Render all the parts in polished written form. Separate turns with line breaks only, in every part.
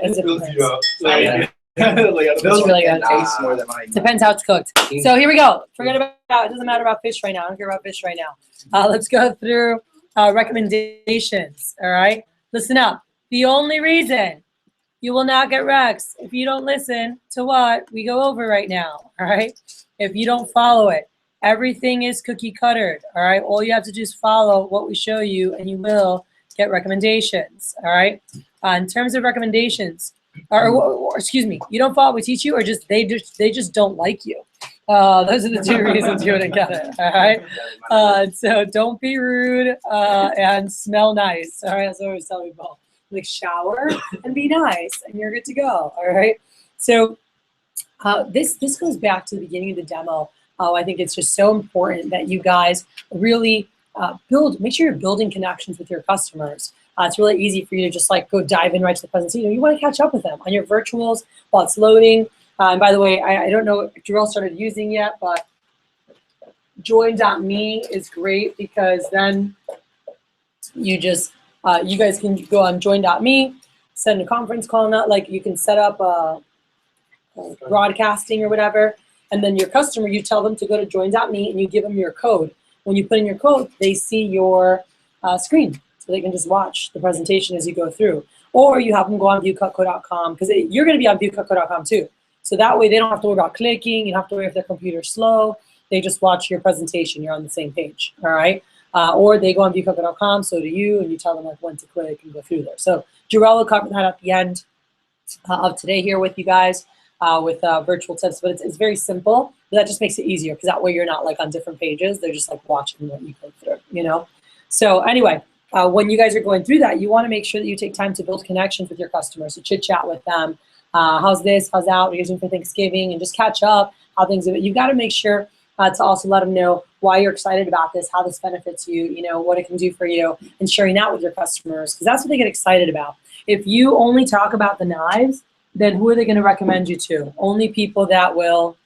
It
fills
depends.
you up.
It's really good.
Tastes more than mine.
Depends how it's cooked. So here we go. Forget about it. Doesn't matter about fish right now. I don't care about fish right now. Let's go through recommendations. All right. Listen up. The only reason you will not get Rex if you don't listen to what we go over right now. All right. If you don't follow it, everything is cookie cuttered. All right. All you have to do is follow what we show you, and you will get recommendations. All right. In terms of recommendations, or excuse me, you don't follow what we teach you, or just they just don't like you. Those are the two reasons you wouldn't get it. All right. So don't be rude and smell nice. All right. That's what I always tell people. Like shower and be nice, and you're good to go. All right. So this goes back to the beginning of the demo. I think it's just so important that you guys really make sure you're building connections with your customers. It's really easy for you to just like go dive in right to the presentation. You want to catch up with them on your virtuals while it's loading. And by the way, I don't know if Jarrell started using yet, but join.me is great because then you just, you guys can go on join.me, send a conference call, not like you can set up broadcasting or whatever. And then your customer, you tell them to go to join.me and you give them your code. When you put in your code, they see your screen. So they can just watch the presentation as you go through. Or you have them go on viewcutco.com because you're going to be on viewcutco.com too. So that way they don't have to worry about clicking. You don't have to worry if their computer's slow. They just watch your presentation. You're on the same page, all right? Or they go on viewcutco.com, so do you, and you tell them like when to click and go through there. So Jarrell will cover that at the end of today here with you guys with virtual tips. But it's very simple. But that just makes it easier because that way you're not like on different pages. They're just like watching what you go through, you know? So anyway. When you guys are going through that, you want to make sure that you take time to build connections with your customers, to chit chat with them. How's this? How's that? What are you doing for Thanksgiving? And just catch up how things are. You've got to make sure to also let them know why you're excited about this, how this benefits you, you know, what it can do for you, and sharing that with your customers because that's what they get excited about. If you only talk about the knives, then who are they going to recommend you to? Only people that will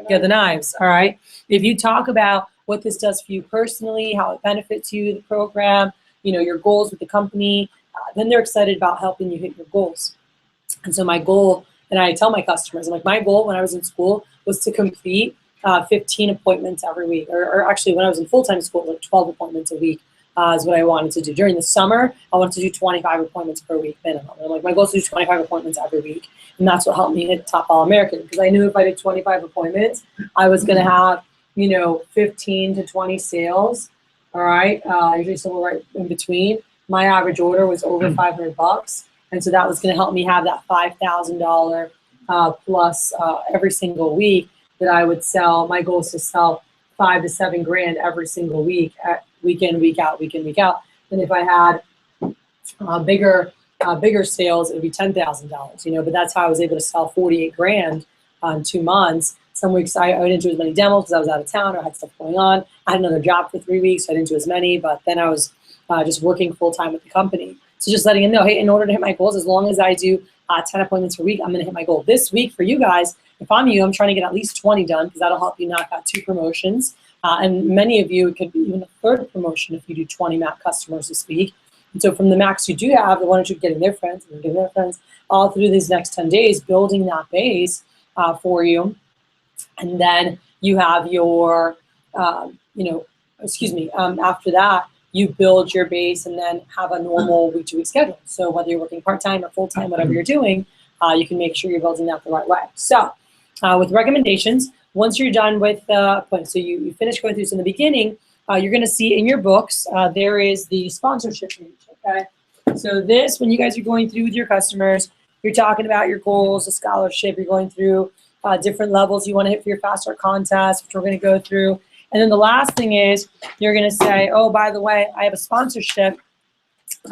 get the knives, all right? If you talk about what this does for you personally, how it benefits you, the program, you know, your goals with the company, then they're excited about helping you hit your goals. And so my goal, and I tell my customers, I'm like, my goal when I was in school was to complete 15 appointments every week. Or actually when I was in full-time school, like 12 appointments a week is what I wanted to do. During the summer, I wanted to do 25 appointments per week minimum. And I'm like, my goal is to do 25 appointments every week. And that's what helped me hit Top All-American because I knew if I did 25 appointments, I was going to have, you know, 15 to 20 sales. All right, usually somewhere right in between. My average order was over $500, and so that was going to help me have that $5,000 plus every single week that I would sell. My goal is to sell $5 to $7 grand every single week, week in, week out, week in, week out. And if I had bigger sales, it would be $10,000. You know, but that's how I was able to sell 48 grand in 2 months. Some weeks I didn't do as many demos because I was out of town or I had stuff going on. I had another job for 3 weeks, so I didn't do as many, but then I was just working full-time with the company. So just letting them know, hey, in order to hit my goals, as long as I do 10 appointments per week, I'm gonna hit my goal. This week for you guys, if I'm you, I'm trying to get at least 20 done because that'll help you knock out 2 promotions. And many of you, it could be even a 3rd promotion if you do 20 MAC customers this week. And so from the MACs you do have, the ones you're getting their friends and getting their friends, all through these next 10 days, building that base for you. And then you have your, after that, you build your base and then have a normal week-to-week schedule. So whether you're working part-time or full-time, whatever you're doing, you can make sure you're building that the right way. So with recommendations, once you're done with appointments, so you finish going through this in the beginning, you're going to see in your books, there is the sponsorship page, okay? So this, when you guys are going through with your customers, you're talking about your goals, the scholarship, you're going through different levels you want to hit for your Fast Start contest, which we're going to go through. And then the last thing is you're going to say, oh, by the way, I have a sponsorship.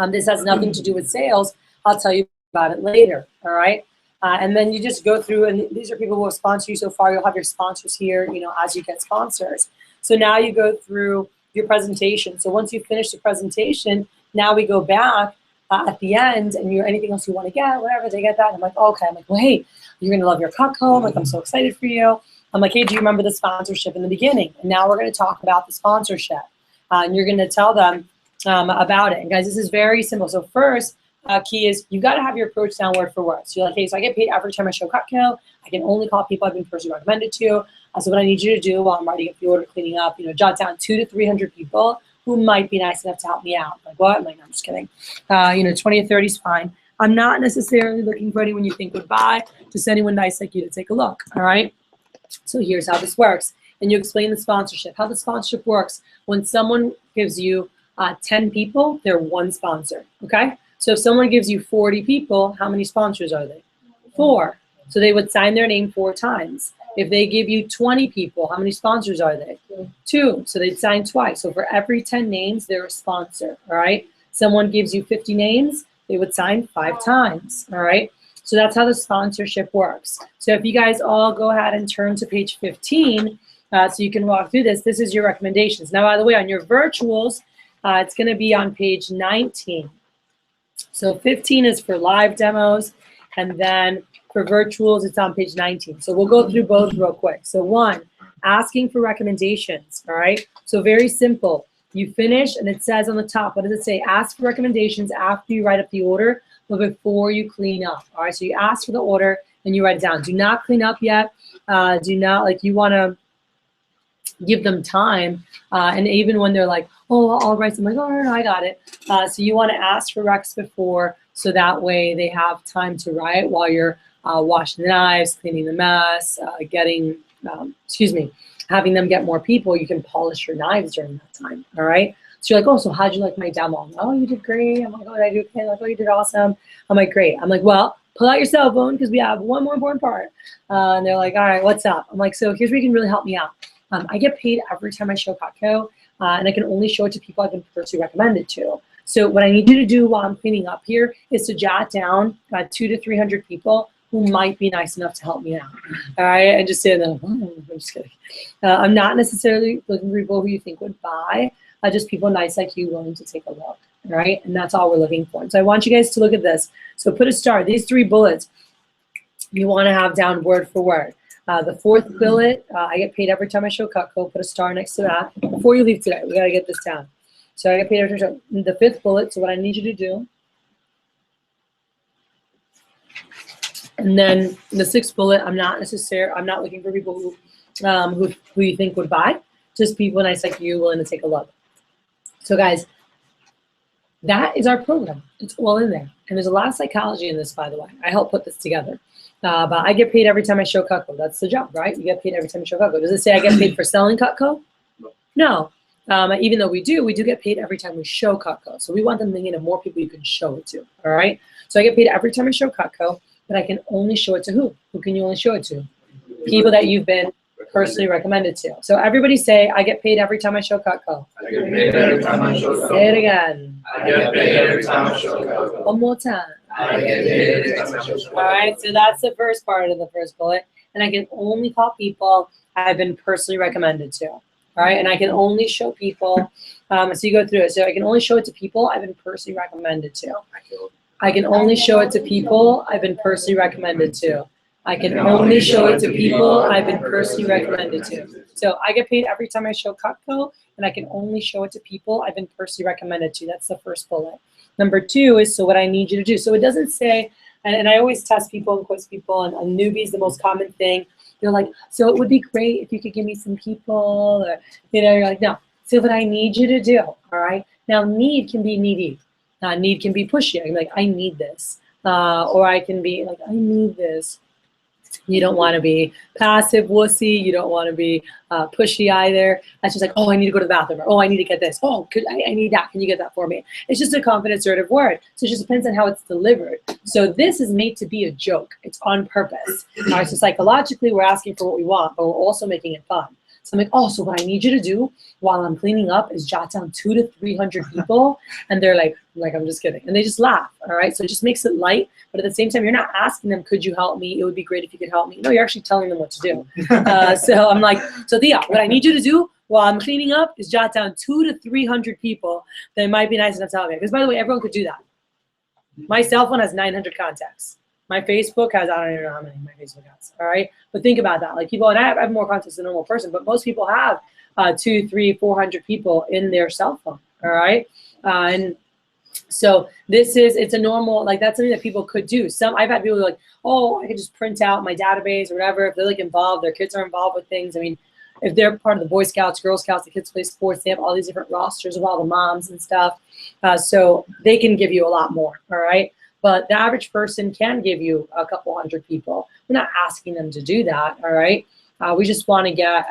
This has nothing to do with sales. I'll tell you about it later, all right? And then you just go through, and these are people who have sponsored you so far. You'll have your sponsors here, you know, as you get sponsors. So now you go through your presentation. So once you finish the presentation, now we go back at the end, and you're anything else you want to get, whatever, they get that. And I'm like, oh, okay. I'm like, well, hey, you're going to love your Cutco. I'm like, I'm so excited for you. I'm like, hey, do you remember the sponsorship in the beginning? And now we're going to talk about the sponsorship. And you're going to tell them about it. And guys, this is very simple. So first, key is you got to have your approach down word for word. So you're like, hey, so I get paid every time I show Cutco. I can only call people I've been personally recommended to. So what I need you to do while I'm writing up the order, cleaning up, jot down 200 to 300 people who might be nice enough to help me out. Like what? I'm like, no, I'm just kidding. 20 or 30 is fine. I'm not necessarily looking for anyone you think would buy, just anyone nice like you to take a look, all right? So here's how this works. And you explain the sponsorship. How the sponsorship works, when someone gives you 10 people, they're one sponsor, okay? So if someone gives you 40 people, how many sponsors are they? 4. So they would sign their name 4 times. If they give you 20 people, how many sponsors are they? 2. So they'd sign twice. So for every 10 names, they're a sponsor, all right? Someone gives you 50 names, they would sign 5 times, all right? So that's how the sponsorship works. So if you guys all go ahead and turn to page 15, so you can walk through this, this is your recommendations. Now, by the way, on your virtuals, it's gonna be on page 19. So 15 is for live demos, and then for virtuals, it's on page 19. So we'll go through both real quick. So 1, asking for recommendations, all right? So very simple. You finish, and it says on the top, what does it say? Ask for recommendations after you write up the order, but before you clean up, all right? So you ask for the order, and you write it down. Do not clean up yet. Do not, you wanna give them time, and even when they're like, oh, I'll write something, like, oh, no, I got it. So you wanna ask for recs before, so that way they have time to write while you're washing the knives, cleaning the mess, having them get more people. You can polish your knives during that time, all right? So you're like, oh, so how'd you like my demo? Oh, you did great. I'm like, oh, did I do okay? Like, oh, you did awesome. I'm like, great. I'm like, well, pull out your cell phone because we have one more important part. And they're like, all right, what's up? I'm like, so here's where you can really help me out. I get paid every time I show Cutco, and I can only show it to people I've been personally recommended to. So what I need you to do while I'm cleaning up here is to jot down 200 to 300 people who might be nice enough to help me out. All right, and just say them. I'm just kidding. I'm not necessarily looking for people who you think would buy, just people nice like you willing to take a look. All right, and that's all we're looking for. So I want you guys to look at this. So put a star. These 3 bullets you want to have down word for word. The 4th bullet, I get paid every time I show Cutco. Put a star next to that. Before you leave today, we got to get this down. So I get paid every time I show. The 5th bullet, so what I need you to do. And then the 6th bullet, I'm not looking for people who you think would buy, just people nice like you willing to take a look. So guys, that is our program. It's all in there. And there's a lot of psychology in this, by the way. I helped put this together. But I get paid every time I show Cutco. That's the job, right? You get paid every time you show Cutco. Does it say I get paid for selling Cutco? No. Even though we do get paid every time we show Cutco. So we want them thinking of more people you can show it to, all right? So I get paid every time I show Cutco, but I can only show it to who? Who can you only show it to? People that you've been personally recommended to. So everybody say, I get paid every time I show Cutco.
I get paid every time I show Cutco.
Say it again.
I get paid every time I show Cutco.
One more time.
I get paid every time I show Cutco.
All right, so that's the first part of the first bullet. And I can only call people I've been personally recommended to. All right, and I can only show people, so you go through it. So I can only show it to people I've been personally recommended to. I can only show it to people I've been personally recommended to. I can only show it to people I've been personally recommended to. So I get paid every time I show Cutco, and I can only show it to people I've been personally recommended to. That's the first bullet. Number 2 is, so what I need you to do. So it doesn't say, and I always test people and quiz people, and newbies, the most common thing. They're like, so it would be great if you could give me some people, or, you're like, no. So what I need you to do, all right? Now, need can be needy. Need can be pushy. I can be like, I need this. Or I can be like, I need this. You don't want to be passive wussy. You don't want to be pushy either. That's just like, oh, I need to go to the bathroom. Or, oh, I need to get this. Oh, I need that. Can you get that for me? It's just a confident, assertive word. So it just depends on how it's delivered. So this is made to be a joke. It's on purpose. All right, so psychologically, we're asking for what we want, but we're also making it fun. So I'm like, oh, so what I need you to do while I'm cleaning up is jot down 200 to 300 people. And they're like, I'm just kidding. And they just laugh, all right? So it just makes it light. But at the same time, you're not asking them, could you help me? It would be great if you could help me. No, you're actually telling them what to do. So I'm like, so Thea, what I need you to do while I'm cleaning up is jot down 200 to 300 people that might be nice enough to help me. Because by the way, everyone could do that. My cell phone has 900 contacts. My Facebook has, I don't even know how many my Facebook has, all right? But think about that. Like people, and I have more contacts than a normal person, but most people have 200, 300, 400 people in their cell phone, all right? And So it's a normal, like that's something that people could do. I've had people like, oh, I could just print out my database or whatever. If they're like involved, their kids are involved with things. I mean, if they're part of the Boy Scouts, Girl Scouts, the kids play sports, they have all these different rosters of all the moms and stuff. So they can give you a lot more, all right? But the average person can give you a couple hundred people. We're not asking them to do that, all right? We just want to get,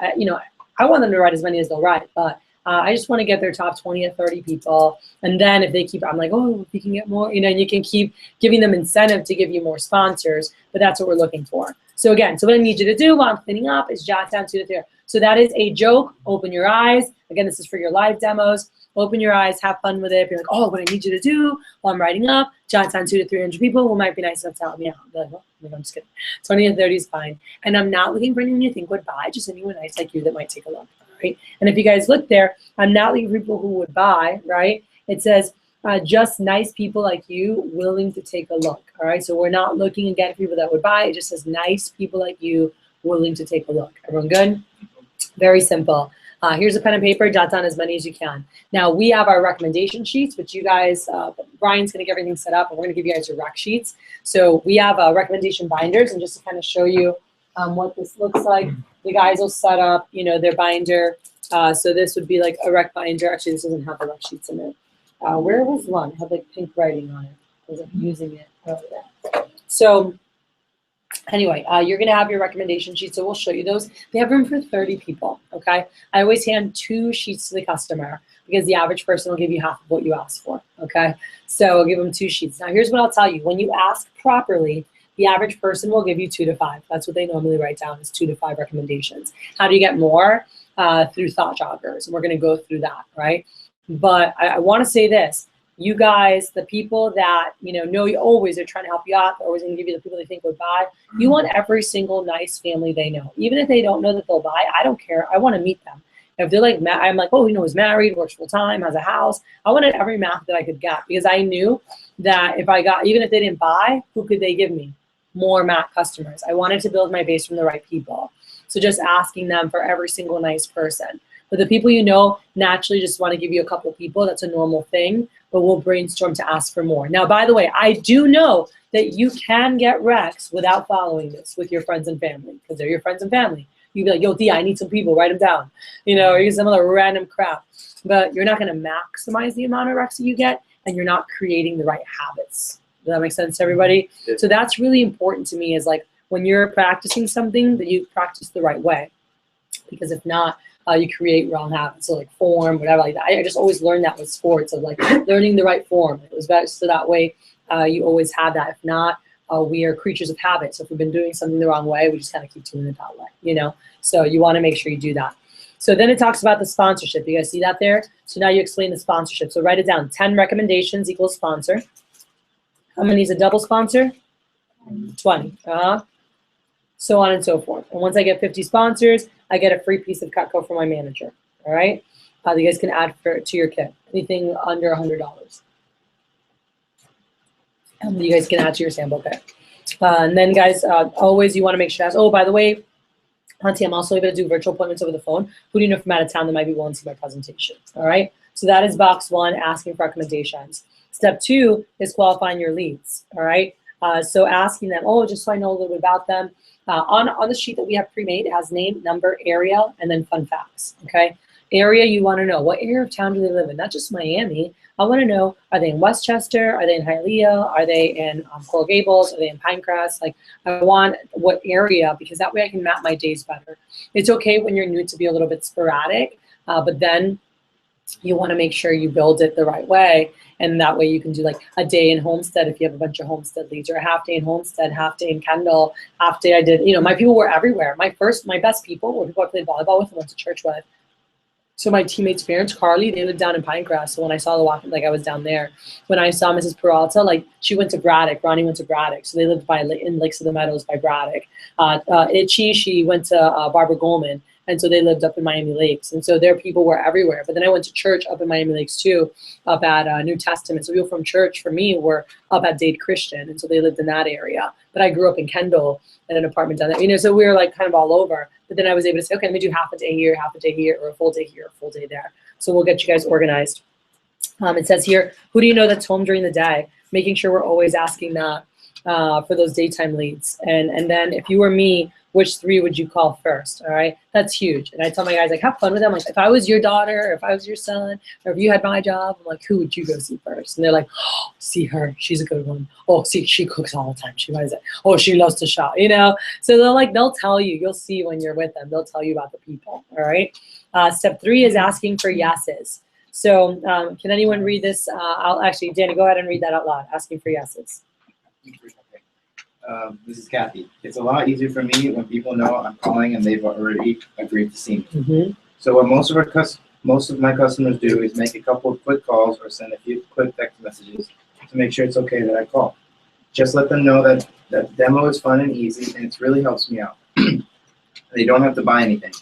I want them to write as many as they'll write, but I just want to get their top 20 or 30 people. And then if they keep, I'm like, oh, if you can get more, and you can keep giving them incentive to give you more sponsors, but that's what we're looking for. So again, so what I need you to do while I'm cleaning up is jot down 2 to 3. So that is a joke. Open your eyes. Again, this is for your live demos. Open your eyes, have fun with it. Be like, oh, what I need you to do while I'm writing up, jot down 200 to 300 people who might be nice enough to help me out. Like, oh, I'm just kidding. 20 and 30 is fine. And I'm not looking for anyone you think would buy, just anyone nice like you that might take a look, right? And if you guys look there, I'm not looking for people who would buy, right? It says, just nice people like you willing to take a look, all right? So we're not looking again for people that would buy. It just says nice people like you willing to take a look. Everyone good? Very simple. Here's a pen and paper. Jot down as many as you can. Now, we have our recommendation sheets, which you guys, Brian's going to get everything set up, and we're going to give you guys your rec sheets. So we have recommendation binders, and just to kind of show you what this looks like, the guys will set up, their binder. So this would be like a rec binder. Actually, this doesn't have the rec sheets in it. Where was one? It had like pink writing on it. I wasn't using it. Oh, yeah. So anyway, you're going to have your recommendation sheet, so we'll show you those. They have room for 30 people, okay? I always hand 2 sheets to the customer because the average person will give you half of what you asked for, okay? So I'll give them 2 sheets. Now, here's what I'll tell you. When you ask properly, the average person will give you 2 to 5. That's what they normally write down is 2 to 5 recommendations. How do you get more? Through thought joggers, and we're going to go through that, right? But I want to say this. You guys, the people that, know you always are trying to help you out, they're always going to give you the people they think would buy. You want every single nice family they know. Even if they don't know that they'll buy, I don't care. I want to meet them. If they're like, I'm like, oh, he's married, works full time, has a house. I wanted every math that I could get because I knew that if I got, even if they didn't buy, who could they give me? More Matt customers. I wanted to build my base from the right people. So just asking them for every single nice person. But the people naturally just want to give you a couple people. That's a normal thing. But we'll brainstorm to ask for more. Now, by the way, I do know that you can get Rex without following this with your friends and family because they're your friends and family. You'd be like, yo, Dia, I need some people. Write them down. Or use some other random crap. But you're not going to maximize the amount of Rex that you get, and you're not creating the right habits. Does that make sense to everybody? Yeah. So that's really important to me is like when you're practicing something that you practice the right way. Because if not, you create wrong habits, so like form, whatever like that. I just always learned that with sports of like learning the right form. It was best so that way you always have that. If not, we are creatures of habit. So if we've been doing something the wrong way, we just kind of keep doing it that way, So you want to make sure you do that. So then it talks about the sponsorship. You guys see that there? So now you explain the sponsorship. So write it down. 10 recommendations equals sponsor. How many is a double sponsor? 20. So on and so forth. And once I get 50 sponsors, I get a free piece of Cutco from my manager. All right? You guys can add to your kit. Anything under $100. You guys can add to your sample kit. And then, guys, always you want to make sure. Oh, by the way, Auntie, I'm also able to do virtual appointments over the phone. Who do you know from out of town that might be willing to see my presentation? All right? So that is box 1, asking for recommendations. Step 2 is qualifying your leads. All right? So asking them, just so I know a little bit about them. On the sheet that we have pre-made, it has name, number, area, and then fun facts, okay? Area, you want to know, what area of town do they live in? Not just Miami. I want to know, are they in Westchester? Are they in Hialeah? Are they in Coral Gables? Are they in Pinecrest? Like, I want what area, because that way I can map my days better. It's okay when you're new to be a little bit sporadic, but then you want to make sure you build it the right way. And that way you can do like a day in Homestead if you have a bunch of Homestead leads, or a half day in Homestead, half day in Kendall, half day I did, my people were everywhere. My best people were people I played volleyball with and went to church with. So my teammates' parents, Carly, they lived down in Pinecrest. So when I saw the walk, like I was down there. When I saw Mrs. Peralta, like she went to Braddock, Ronnie went to Braddock. So they lived in Lakes of the Meadows by Braddock. Itchy, she went to Barbara Goldman. And so they lived up in Miami Lakes. And so their people were everywhere. But then I went to church up in Miami Lakes too, up at New Testament. So people from church, for me, were up at Dade Christian. And so they lived in that area. But I grew up in Kendall in an apartment down there. So we were like kind of all over. But then I was able to say, okay, let me do half a day here, or a full day here, a full day there. So we'll get you guys organized. It says here, who do you know that's home during the day? Making sure we're always asking that for those daytime leads. And then if you were me, which 3 would you call first? All right, that's huge. And I tell my guys, like, have fun with them. Like, if I was your daughter, or if I was your son, or if you had my job, I'm like, who would you go see first? And they're like, oh, see her, she's a good one. Oh, see, she cooks all the time. She buys it. Oh, she loves to shop, you know? So they'll tell you, you'll see when you're with them, they'll tell you about the people, all right? Step 3 is asking for yeses. So can anyone read this? I'll actually, Danny, go ahead and read that out loud, asking for yeses.
This is Kathy. It's a lot easier for me when people know I'm calling and they've already agreed to see me.
Mm-hmm.
So what most of my customers do is make a couple of quick calls or send a few quick text messages to make sure it's okay that I call. Just let them know that the demo is fun and easy and it really helps me out. They don't have to buy anything.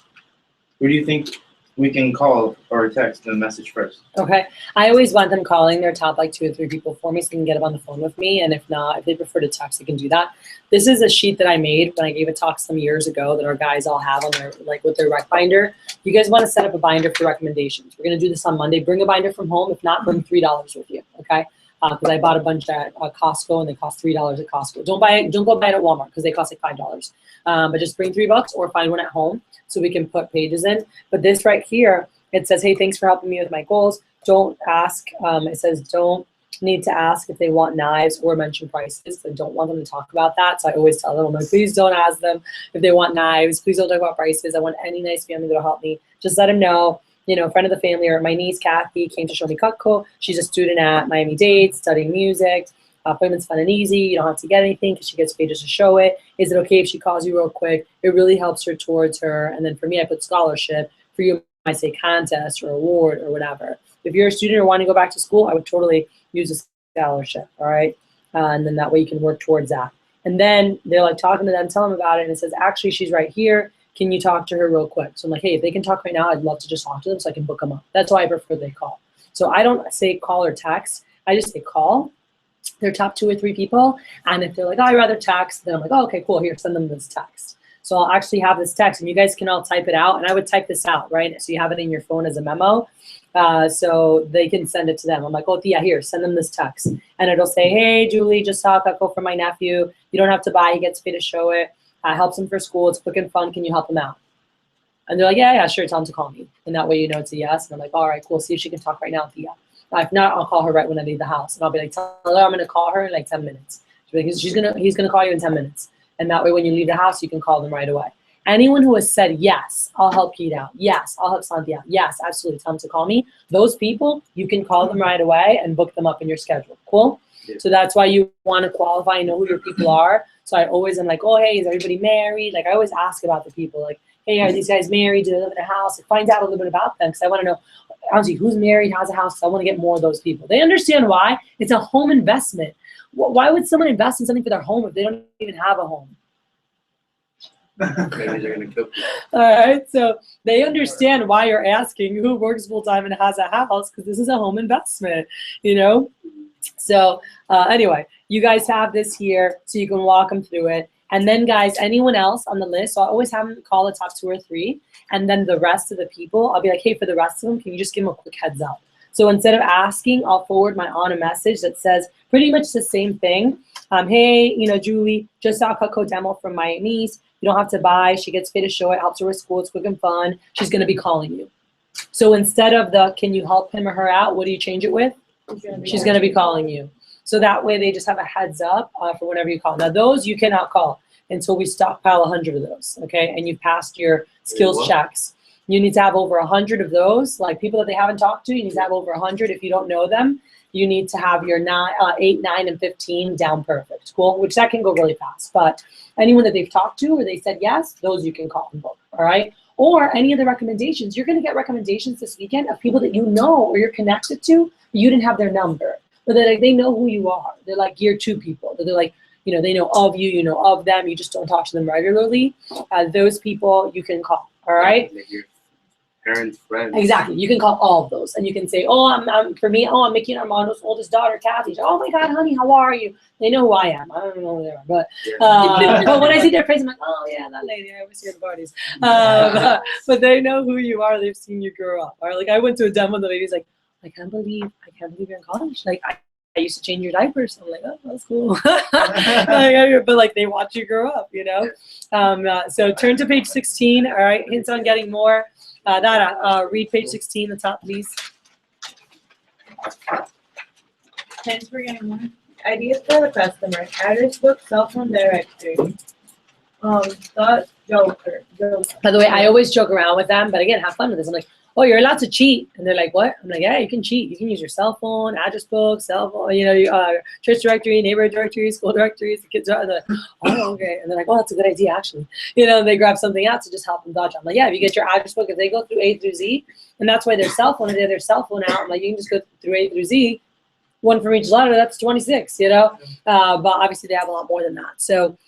Who do you think we can call or text the message first?
Okay. I always want them calling their top like 2 or 3 people for me so they can get them on the phone with me. And if not, if they prefer to text, they can do that. This is a sheet that I made when I gave a talk some years ago that our guys all have on their, like with their rec binder. You guys want to set up a binder for recommendations. We're going to do this on Monday. Bring a binder from home. If not, bring $3 with you. Okay. Because I bought a bunch at Costco and they cost $3 at Costco. Don't go buy it at Walmart because they cost like $5. But just bring $3 or find one at home so we can put pages in. But this right here, it says, hey, thanks for helping me with my goals. Don't ask. It says don't need to ask if they want knives or mention prices. I don't want them to talk about that. So I always tell them, like, please don't ask them if they want knives. Please don't talk about prices. I want any nice family that'll help me. Just let them know. You know, a friend of the family or my niece, Kathy, came to show me Cutco. She's a student at Miami-Dade studying music. Appointment's fun and easy. You don't have to get anything because she gets paid just to show it. Is it okay if she calls you real quick? It really helps her towards her. And then for me, I put scholarship. For you, I say contest or award or whatever. If you're a student or want to go back to school, I would totally use a scholarship, all right? And then that way you can work towards that. And then they're like talking to them, tell them about it, and it says, actually, she's right here. Can you talk to her real quick? So I'm like, hey, if they can talk right now, I'd love to just talk to them so I can book them up. That's why I prefer they call. So I don't say call or text. I just say call. Their top 2 or 3 people. And if they're like, oh, I'd rather text, then I'm like, oh, okay, cool. Here, send them this text. So I'll actually have this text, and you guys can all type it out. And I would type this out, right? So you have it in your phone as a memo. So they can send it to them. I'm like, oh, yeah, here, send them this text. And it'll say, hey, Julie, just saw Cutco for my nephew. You don't have to buy. He gets paid to show it. Helps him for school. It's quick and fun. Can you help him out? And they're like, yeah, sure. Tell him to call me. And that way, you know, it's a yes. And I'm like, all right, cool. See if she can talk right now with the yes. If not, I'll call her right when I leave the house. And I'll be like, tell her I'm going to call her in like 10 minutes. He's going to call you in 10 minutes. And that way, when you leave the house, you can call them right away. Anyone who has said, yes, I'll help Pete out. Yes, I'll help Santi out. Yes, absolutely. Tell them to call me. Those people, you can call them right away and book them up in your schedule. Cool? Yeah. So that's why you want to qualify and know who your people are. So I always am like, oh, hey, is everybody married? Like, I always ask about the people. Like, hey, are these guys married? Do they live in a house? Like, find out a little bit about them because I want to know, honestly, who's married, has a house. So I want to get more of those people. They understand why. It's a home investment. Why would someone invest in something for their home if they don't even have a home? All right, so they understand why you're asking who works full-time and has a house because this is a home investment, you know? So anyway, you guys have this here so you can walk them through it. And then, guys, anyone else on the list, so I always have them call the top 2 or 3. And then the rest of the people, I'll be like, hey, for the rest of them, can you just give them a quick heads up? So instead of asking, I'll forward my on a message that says pretty much the same thing. Hey, you know, Julie, just saw a Cutco demo from my niece. You don't have to buy. She gets paid to show it, helps her with school. It's quick and fun. She's going to be calling you. So instead of the can you help him or her out, what do you change it with? She's going to be calling you. So that way they just have a heads up for whenever you call. Now, those you cannot call until we stockpile 100 of those, okay? And you've passed your skills checks. You need to have over 100 of those, like people that they haven't talked to. You need to have over 100. If you don't know them, you need to have your 8, 9, and 15 down perfect. Cool, which that can go really fast. But anyone that they've talked to or they said yes, those you can call and book, all right? Or any of the recommendations. You're going to get recommendations this weekend of people that you know or you're connected to, but you didn't have their number. But they know who you are. They're like year 2 people. They're like, you know, they know of you, you know of them. You just don't talk to them regularly. Those people you can call, all right?
Parents, friends.
Exactly. You can call all of those, and you can say, "Oh, I'm Mickey and Armando's oldest daughter, Kathy." Oh my God, honey, how are you? They know who I am. I don't know who they are, but but when I see their face, I'm like, "Oh yeah, that lady. I always see her at parties." But they know who you are. They've seen you grow up. Or like I went to a demo, and the lady's like, I can't believe you're in college. Like I used to change your diapers. I'm like, oh, that's cool. But like they watch you grow up, you know. So turn to page 16. All right, hints on getting more. Dada, read page 16, the top, please.
Hints for getting more. Ideas for the customer. Address book, cell phone directory. Thought joker.
By the way, I always joke around with them, but again, have fun with this. I'm like, oh, you're allowed to cheat. And they're like, what? I'm like, yeah, you can cheat. You can use your cell phone, address book, cell phone, church directory, neighborhood directory, school directories. The kids are like, oh, okay. And they're like, oh, that's a good idea, actually. They grab something out to just help them dodge. I'm like, yeah, if you get your address book, if they go through A through Z, and that's why their cell phone, if they have their cell phone out, I'm like, you can just go through A through Z, one from each letter, that's 26, But obviously they have a lot more than that. So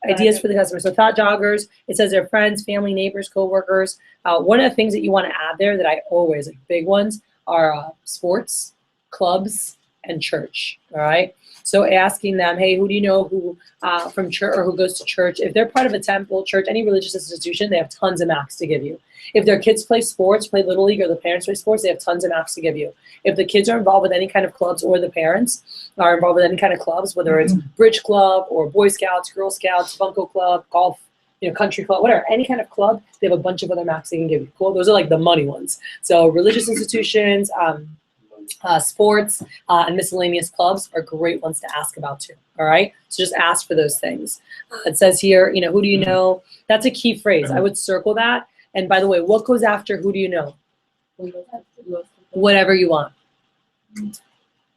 ideas for the customer. So thought joggers, it says their friends, family, neighbors, coworkers. One of the things that you want to add there that I always, like big ones, are sports, clubs, and church, all right? So asking them, hey, who do you know who from church or who goes to church? If they're part of a temple, church, any religious institution, they have tons of max to give you. If their kids play sports, play Little League, or the parents play sports, they have tons of max to give you. If the kids are involved with any kind of clubs or the parents are involved with any kind of clubs, whether it's Bridge Club or Boy Scouts, Girl Scouts, Funko Club, golf, country club, whatever, any kind of club, they have a bunch of other max they can give you. Cool. Those are like the money ones. So religious institutions, sports, and miscellaneous clubs are great ones to ask about too. All right. So just ask for those things. It says here, who do you know? That's a key phrase. I would circle that. And by the way, what goes after who do you know? Whatever you want.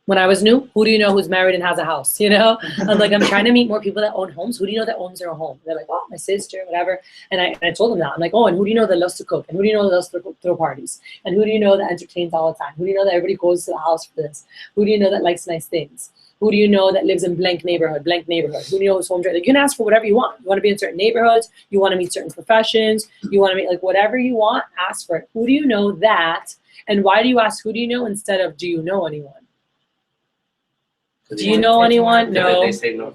When I was new, who do you know who's married and has a house? I'm like, I'm trying to meet more people that own homes. Who do you know that owns their home? They're like, oh, my sister, whatever. And I told them that. I'm like, oh, and who do you know that loves to cook? And who do you know that loves to throw parties? And who do you know that entertains all the time? Who do you know that everybody goes to the house for this? Who do you know that likes nice things? Who do you know that lives in blank neighborhood? Who do you know who's home trade? Like, you can ask for whatever you want. You want to be in certain neighborhoods. You want to meet certain professions. You want to meet, like, whatever you want, ask for it. Who do you know that? And why do you ask who do you know instead of do you know anyone? Do you know anyone? No.
They say no.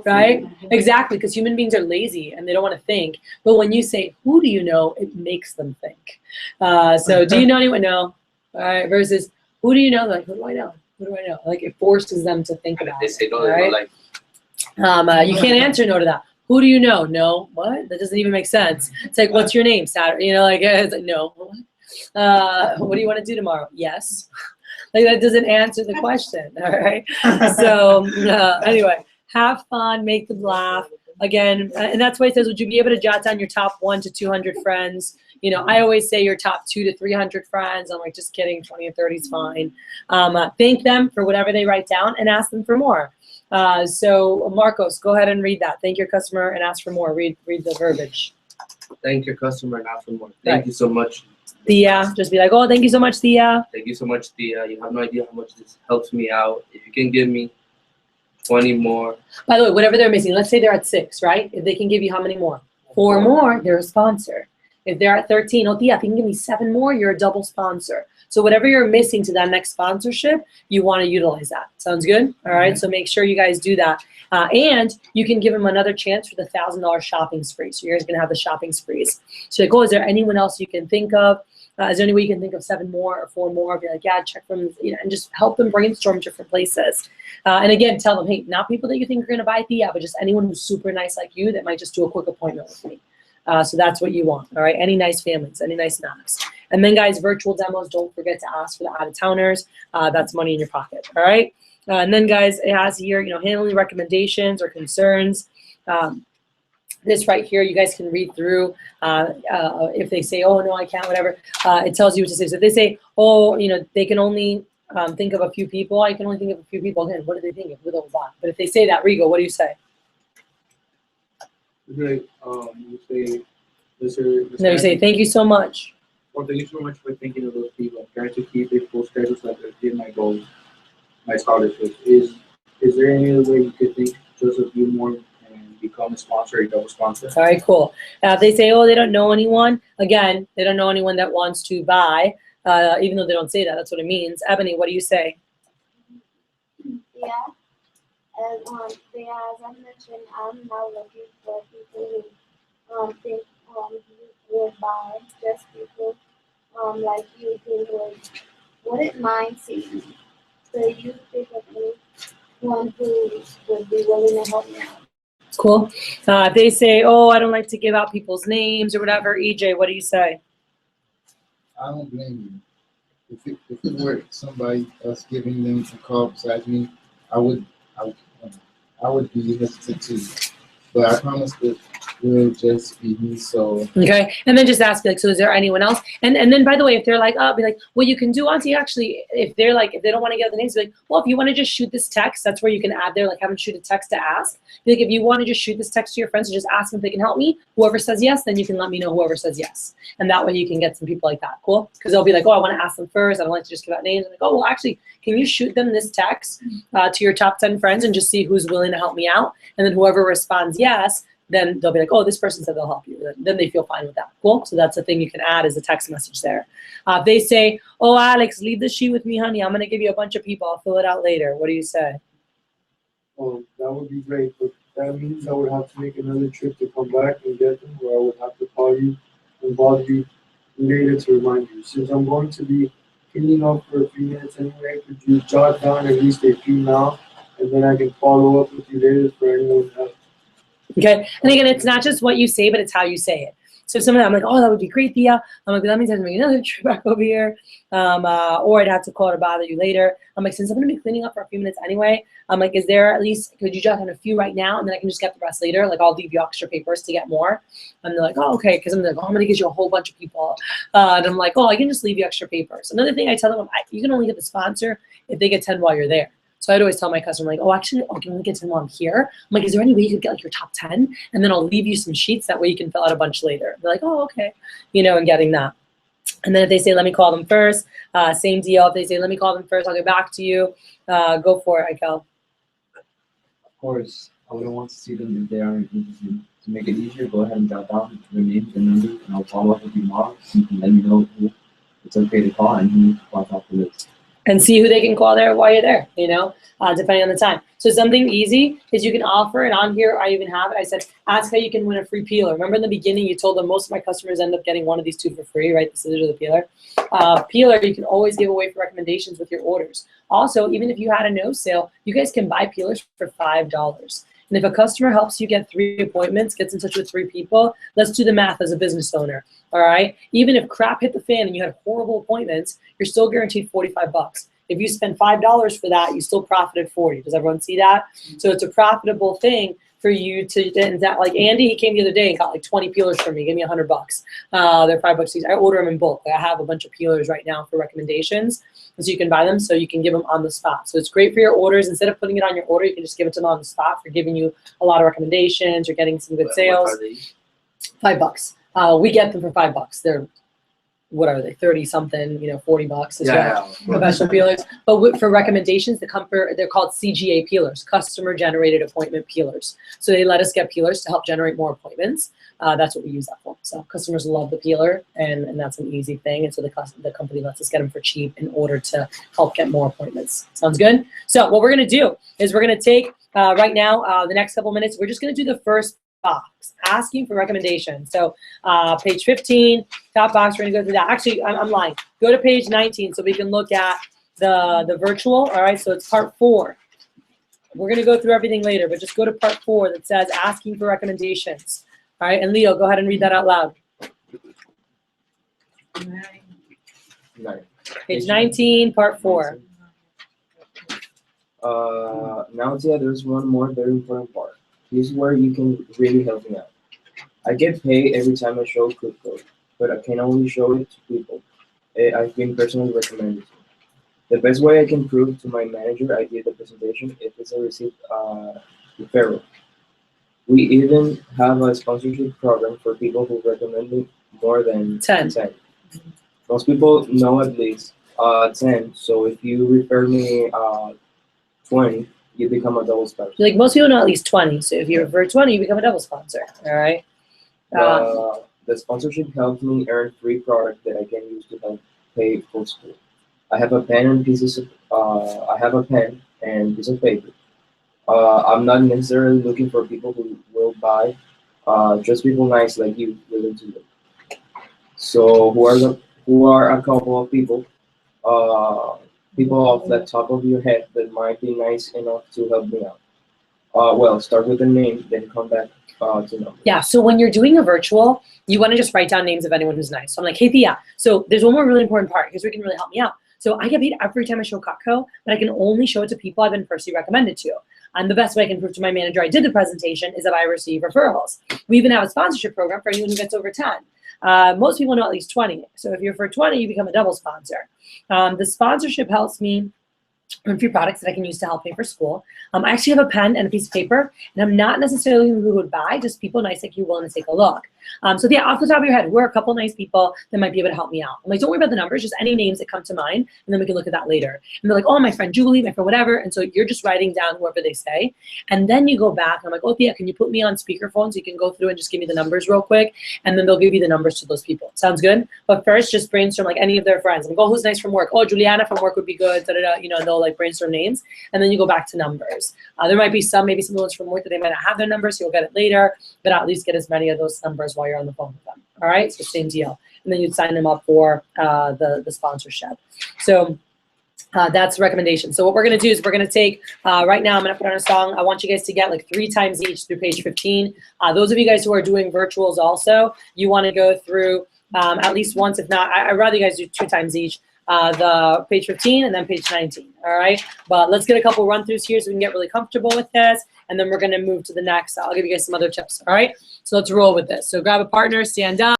Right? Exactly, because human beings are lazy and they don't want to think. But when you say, who do you know, it makes them think. So do you know anyone? No. All right. Versus, who do you know? They're like, who do I know? Who do I know? Like, it forces them to think about
They say no,
it.
they're
Right?
like,
You can't answer no to that. Who do you know? No. What? That doesn't even make sense. It's like, what's your name? Saturday. It's like, no. What do you want to do tomorrow? Yes. Like, that doesn't answer the question. All right. So anyway, have fun, make them laugh. Again, and that's why it says, would you be able to jot down your top 1 to 200 friends? I always say your top 2 to 300 friends. I'm like, just kidding. 20 or 30 is fine. Thank them for whatever they write down and ask them for more. So Marcos, go ahead and read that. Thank your customer and ask for more. Read the verbiage.
thank your customer and ask for more. Thank you so much.
Thea, just be like, oh, thank you so much, Thea.
Thank you so much, Thea. You have no idea how much this helps me out. If you can give me 20 more.
By the way, whatever they're missing, let's say they're at 6, right? If they can give you how many more? 4 more, they're a sponsor. If they're at 13, oh, Thea, if you can give me 7 more, you're a double sponsor. So whatever you're missing to that next sponsorship, you want to utilize that. Sounds good? All right, So make sure you guys do that. And you can give them another chance for the $1,000 shopping spree. So you're guys going to have the shopping sprees. So like, oh, is there anyone else you can think of? Is there any way you can think of 7 more or 4 more? Be like, yeah, check from, and just help them brainstorm different places. And again, tell them, hey, not people that you think are going to buy Thea, but just anyone who's super nice like you that might just do a quick appointment with me. So that's what you want, all right? Any nice families, any nice knocks. And then, guys, virtual demos, don't forget to ask for the out-of-towners. That's money in your pocket, all right? And then, guys, it has here, handling recommendations or concerns. This right here, you guys can read through. If they say, oh, no, I can't, whatever, it tells you what to say. So if they say, oh, they can only think of a few people, I can only think of a few people. Again, what do they think of? Who knows that? But if they say that, Rigo, what do you say?
Like, you say,
No, you say, thank you so much.
Well, thank you so much for thinking of those people. I'm trying to keep a full schedule so I can achieve my goals, my scholarships. Is there any other way you could think just a few more and become a sponsor, a double sponsor?
All right, cool. If they say, oh, they don't know anyone, again, they don't know anyone that wants to buy, even though they don't say that, that's what it means. Ebony, what do you say?
Yeah. As I mentioned, I'm now looking for people who think would buy, just people like you who wouldn't mind seeing me. So you think of anyone who would be willing to help me out?
Cool. If they say, oh, I don't like to give out people's names or whatever, EJ, what do you say?
I don't blame you. If it were somebody else giving them a call besides me, I would be hesitant too. But I promise that will just be me. So
Okay, and then just ask, like, so is there anyone else? And then, by the way, if they're like, oh, be like, well, you can do, Auntie, actually, if they're like, if they don't want to get the names, be like, well, if you want to just shoot this text, that's where you can add there, like, have them shoot a text to ask. Be like, if you want to just shoot this text to your friends and just ask them if they can help me, whoever says yes, then you can let me know whoever says yes. And that way you can get some people like that, cool? Because they'll be like, oh, I want to ask them first. I don't like to just give out names. I'm like, oh, well, actually, can you shoot them this text to your top 10 friends and just see who's willing to help me out? And then whoever responds yes, then they'll be like, oh, this person said they'll help you. Then they feel fine with that. Cool. So that's the thing you can add as a text message there. If they say, oh, Alex, leave the sheet with me, honey. I'm going to give you a bunch of people. I'll fill it out later. What do you say?
Oh, that would be great, but that means I would have to make another trip to come back and get them, or I would have to call you and bother you later to remind you. Since I'm going to be cleaning up for a few minutes anyway, could you jot down at least a few now, and then I can follow up with you later for anyone else?
Okay. And again, it's not just what you say, but it's how you say it. So if someone, I'm like, oh, that would be great, Thea. I'm like, that means I have to make another trip back over here. Or I'd have to call to bother you later. I'm like, since I'm going to be cleaning up for a few minutes anyway, I'm like, is there at least, could you jot down a few right now? And then I can just get the rest later. Like, I'll leave you extra papers to get more. And they're like, oh, okay. Because I'm like, oh, I'm going to give you a whole bunch of people. And I'm like, oh, I can just leave you extra papers. Another thing I tell them, you can only get the sponsor if they get 10 while you're there. So I'd always tell my customer, like, oh, actually, I can only get 10 while I'm here. I'm like, is there any way you could get like your top 10? And then I'll leave you some sheets. That way you can fill out a bunch later. They're like, oh, okay. You know, and getting that. And then if they say, let me call them first, same deal. If they say, let me call them first, I'll get back to you. Go for it, Ikel.
Of course, I wouldn't want to see them if they aren't interested. To make it easier, go ahead and jot down their names and numbers, and I'll follow up with you tomorrow. So you can let me know who it's okay to call and who falls off the list.
And see who they can call there while you're there, you know, depending on the time. So something easy is you can offer it on here. I even have it. I said, ask how you can win a free peeler. Remember in the beginning, you told them most of my customers end up getting one of these two for free, right? The scissors or the peeler. Peeler, you can always give away for recommendations with your orders. Also, even if you had a no sale, you guys can buy peelers for $5. And if a customer helps you get 3 appointments, gets in touch with 3 people, let's do the math as a business owner, all right? Even if crap hit the fan and you had horrible appointments, you're still guaranteed $45. If you spend $5 for that, you still profited 40. Does everyone see that? So it's a profitable thing for you to, and that, like Andy, he came the other day and got like 20 peelers from me, gave me $100. They're $5 each. I order them in bulk. I have a bunch of peelers right now for recommendations. And so you can buy them, so you can give them on the spot. So it's great for your orders. Instead of putting it on your order, you can just give it to them on the spot for giving you a lot of recommendations or getting some good sales. $5. We get them for $5. They're, what are they, 30 something, you know, $40 as well. Professional peelers. But for recommendations, they're called CGA peelers, customer generated appointment peelers. So they let us get peelers to help generate more appointments. That's what we use that for. So customers love the peeler, and that's an easy thing. And so the company lets us get them for cheap in order to help get more appointments. Sounds good? So what we're going to do is we're going to take right now, the next couple minutes, we're just going to do the first box, asking for recommendations. So page 15, top box, we're going to go through that. Actually, I'm lying. Go to page 19 so we can look at the virtual. All right, so it's part 4. We're going to go through everything later, but just go to part 4 that says asking for recommendations. All right, and Leo, go ahead and read that out loud. Page 19, part 4.
Now, Tia, there's one more very important part. This is where you can really help me out. I get paid every time I show Quick Code, but I can only show it to people I've been personally recommended to. The best way I can prove to my manager I did the presentation if it's a received referral. We even have a sponsorship program for people who recommend me more than 10. Most people know at least 10, so if you refer me 20, you become a double sponsor.
Like most people know at least 20, so if you refer 20, you become a double sponsor. All right.
The sponsorship helps me earn free product that I can use to help pay for school. I have a pen and piece of paper. I'm not necessarily looking for people who will buy, just people nice like you willing to look. So who are a couple of people people off the top of your head that might be nice enough to help me out. Well, start with the name, then come back to numbers.
Yeah, so when you're doing a virtual, you want to just write down names of anyone who's nice. So I'm like, hey, Thea. So there's one more really important part. Here's where you can really help me out. So I get paid every time I show Cutco, but I can only show it to people I've been personally recommended to. And the best way I can prove to my manager I did the presentation is that I receive referrals. We even have a sponsorship program for anyone who gets over 10. Most people know at least 20. So if you're for 20, you become a double sponsor. The sponsorship helps me on free products that I can use to help pay for school. I actually have a pen and a piece of paper, and I'm not necessarily who would buy, just people nice like you willing to take a look. So yeah, off the top of your head, who are a couple nice people that might be able to help me out? I'm like, don't worry about the numbers, just any names that come to mind, and then we can look at that later. And they're like, oh, my friend Julie, my friend whatever, and so you're just writing down whoever they say, and then you go back, and I'm like, oh yeah, can you put me on speakerphone so you can go through and just give me the numbers real quick, and then they'll give you the numbers to those people. Sounds good? But first, just brainstorm like any of their friends. I'm like, oh, who's nice from work? Oh, Juliana from work would be good, da-da-da, you know, and they'll like brainstorm names, and then you go back to numbers. There might be maybe some ones from work that they might not have their numbers, so you'll get it later, but at least get as many of those numbers while you're on the phone with them. All right, so same deal. And then you'd sign them up for the sponsorship. So that's the recommendation. So what we're gonna do is we're gonna take, right now I'm gonna put on a song. I want you guys to get like 3 times each through page 15. Those of you guys who are doing virtuals also, you wanna go through at least once, if not, I'd rather you guys do 2 times each. The page 15 and then page 19, all right? But let's get a couple run-throughs here so we can get really comfortable with this, and then we're gonna move to the next. I'll give you guys some other tips, all right? So let's roll with this. So grab a partner, stand up.